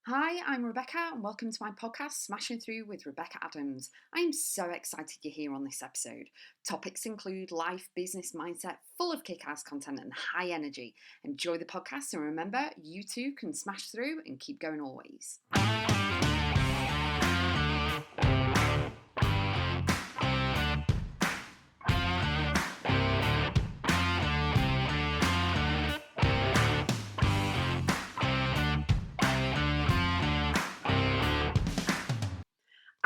Hi, I'm Rebecca, and welcome to my podcast, Smashing Through with Rebecca Adams. I am so excited you're here on this episode. Topics include life, business, mindset, full of kick-ass content and high energy. Enjoy the podcast, and remember, you too can smash through and keep going always.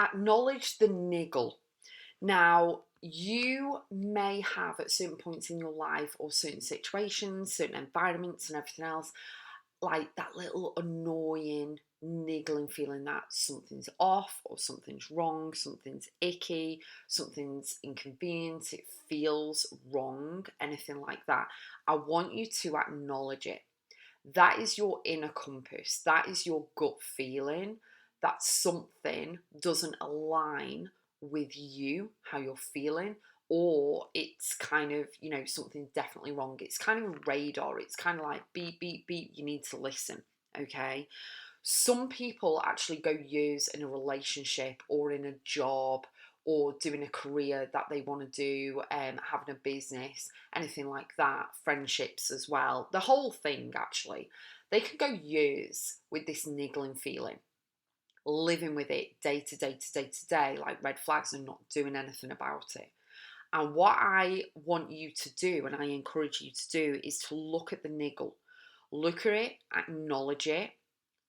Acknowledge the niggle. Now, you may have at certain points in your life or certain situations, certain environments, and everything else, like that little annoying, niggling feeling that something's off or something's wrong, something's icky, something's inconvenient, it feels wrong, anything like that. I want you to acknowledge it. That is your inner compass, that is your gut feeling that something doesn't align with you, how you're feeling, or it's kind of, something's definitely wrong. It's kind of a radar. It's kind of like beep, beep, beep. You need to listen. Okay. Some people actually go years in a relationship or in a job or doing a career that they want to do, having a business, anything like that, friendships as well. The whole thing, actually. They can go years with this niggling feeling, living with it day to day to day to day, like red flags, and not doing anything about it. And what I want you to do, and I encourage you to do, is to look at the niggle, look at it, acknowledge it,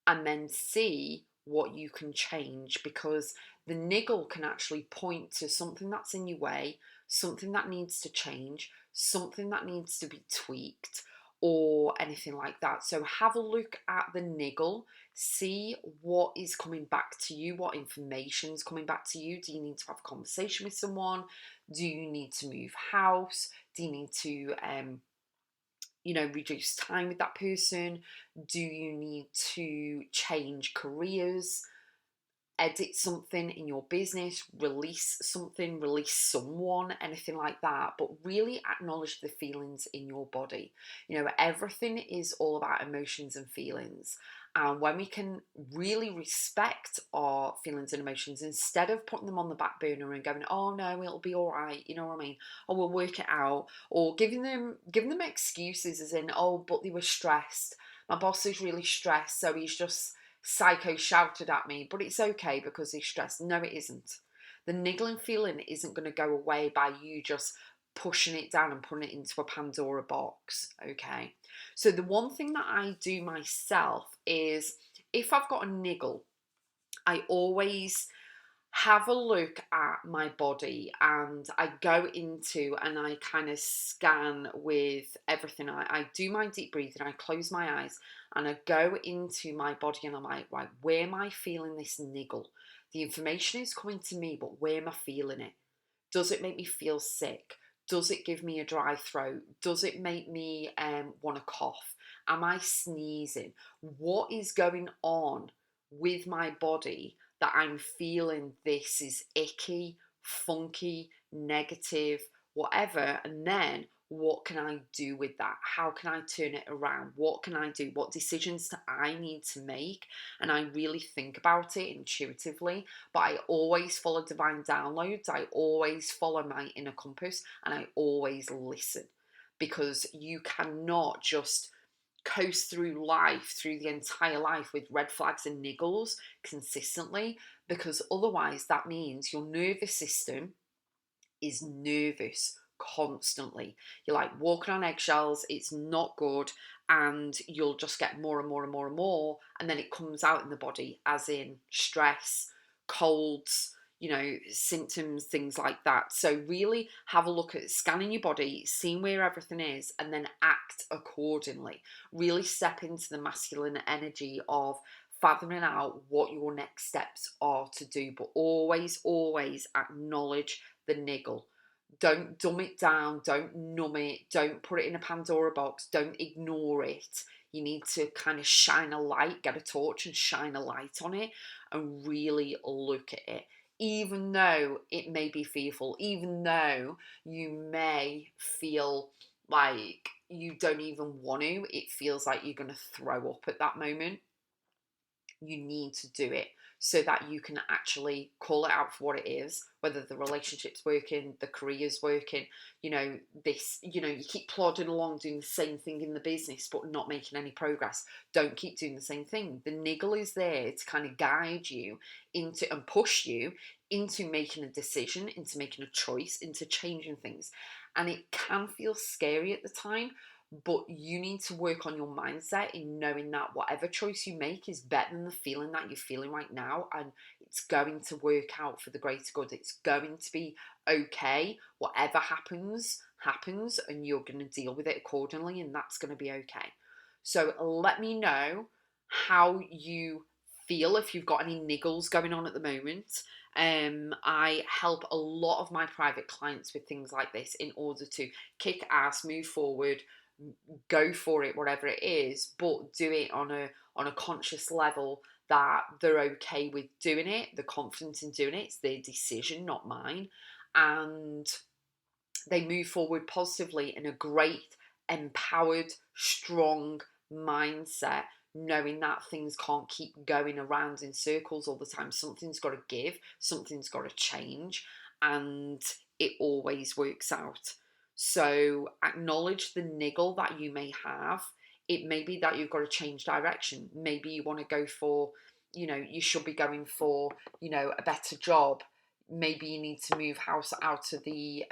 and then see what you can change, because the niggle can actually point to something that's in your way, something that needs to change, something that needs to be tweaked, or anything like that. So have a look at the niggle, see what is coming back to you, what information is coming back to you. Do you need to have a conversation with someone? Do you need to move house? Do you need to reduce time with that person? Do you need to change careers, edit something in your business, release something, release someone, anything like that? But really acknowledge the feelings in your body. Everything is all about emotions and feelings. And when we can really respect our feelings and emotions, instead of putting them on the back burner and going, oh no, it'll be all right, you know what I mean? Or we'll work it out, or giving them excuses as in, oh, but they were stressed. My boss is really stressed, so he's just psycho shouted at me, but it's okay because he's stressed. No, it isn't. The niggling feeling isn't going to go away by you just pushing it down and putting it into a Pandora box. Okay. So the one thing that I do myself is, if I've got a niggle, I always have a look at my body, and I go into and I kind of scan with everything. I do my deep breathing, I close my eyes, and I go into my body, and I'm like, right, where am I feeling this niggle? The information is coming to me, but where am I feeling it? Does it make me feel sick? Does it give me a dry throat? Does it make me want to cough? Am I sneezing? What is going on with my body that I'm feeling this is icky, funky, negative, whatever? And then what can I do with that? How can I turn it around? What can I do? What decisions do I need to make? And I really think about it intuitively, but I always follow divine downloads. I always follow my inner compass, and I always listen, because you cannot just coast through life, through the entire life, with red flags and niggles consistently, because otherwise that means your nervous system is nervous constantly. You're like walking on eggshells, it's not good, and you'll just get more and more and more and more, and then it comes out in the body as in stress, colds, symptoms, things like that. So really have a look at scanning your body, seeing where everything is, and then act accordingly. Really step into the masculine energy of fathoming out what your next steps are to do, but always, always acknowledge the niggle. Don't dumb it down, don't numb it, don't put it in a Pandora box, don't ignore it. You need to kind of shine a light, get a torch and shine a light on it, and really look at it. Even though it may be fearful, even though you may feel like you don't even want to, it feels like you're going to throw up at that moment. You need to do it so that you can actually call it out for what it is, whether the relationship's working, the career's working, you keep plodding along doing the same thing in the business but not making any progress. Don't keep doing the same thing. The niggle is there to kind of guide you into and push you into making a decision, into making a choice, into changing things. And it can feel scary at the time, but you need to work on your mindset in knowing that whatever choice you make is better than the feeling that you're feeling right now, and it's going to work out for the greater good. It's going to be okay. Whatever happens, happens, and you're going to deal with it accordingly, and that's going to be okay. So let me know how you feel, if you've got any niggles going on at the moment. I help a lot of my private clients with things like this in order to kick ass, move forward, go for it, whatever it is, but do it on a conscious level, that they're okay with doing it, they're confident in doing it, it's their decision, not mine, and they move forward positively in a great, empowered, strong mindset, knowing that things can't keep going around in circles all the time. Something's got to give, something's got to change, and it always works out. So acknowledge the niggle that you may have. It may be that you've got to change direction. Maybe you want to go for, you should be going for, a better job. Maybe you need to move house out of the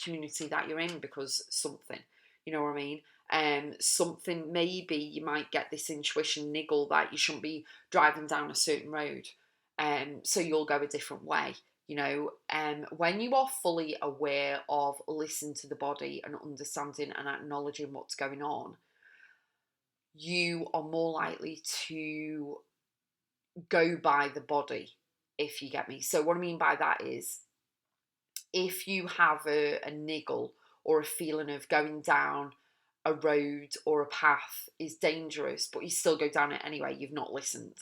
community that you're in because something, you know what I mean? Something, maybe you might get this intuition niggle that you shouldn't be driving down a certain road. So you'll go a different way. When you are fully aware of listening to the body and understanding and acknowledging what's going on, you are more likely to go by the body, if you get me. So what I mean by that is, if you have a niggle or a feeling of going down a road or a path is dangerous, but you still go down it anyway, you've not listened.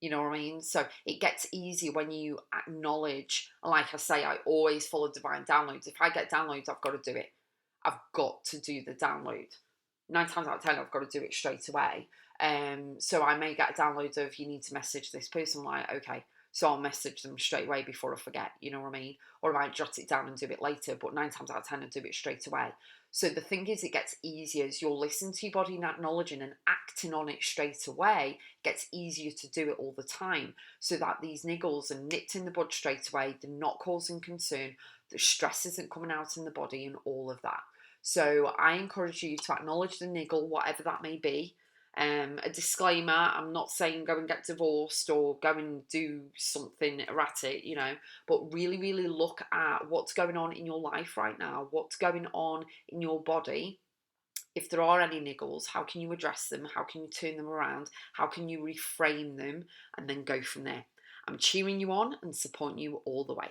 You know what I mean? So it gets easier when you acknowledge, and like I say, I always follow divine downloads. If I get downloads, I've got to do it. I've got to do the download. 9 times out of 10, I've got to do it straight away. So I may get a download of, you need to message this person. I'm like, okay, so I'll message them straight away before I forget, you know what I mean? Or I might jot it down and do it later, but 9 times out of 10, I do it straight away. So the thing is, it gets easier as you're listening to your body and acknowledging and acting on it straight away. It gets easier to do it all the time, so that these niggles are nipped in the bud straight away. They're not causing concern. The stress isn't coming out in the body and all of that. So I encourage you to acknowledge the niggle, whatever that may be. A disclaimer, I'm not saying go and get divorced or go and do something erratic, but really, really look at what's going on in your life right now, what's going on in your body. If there are any niggles, how can you address them? How can you turn them around? How can you reframe them? And then go from there. I'm cheering you on and supporting you all the way.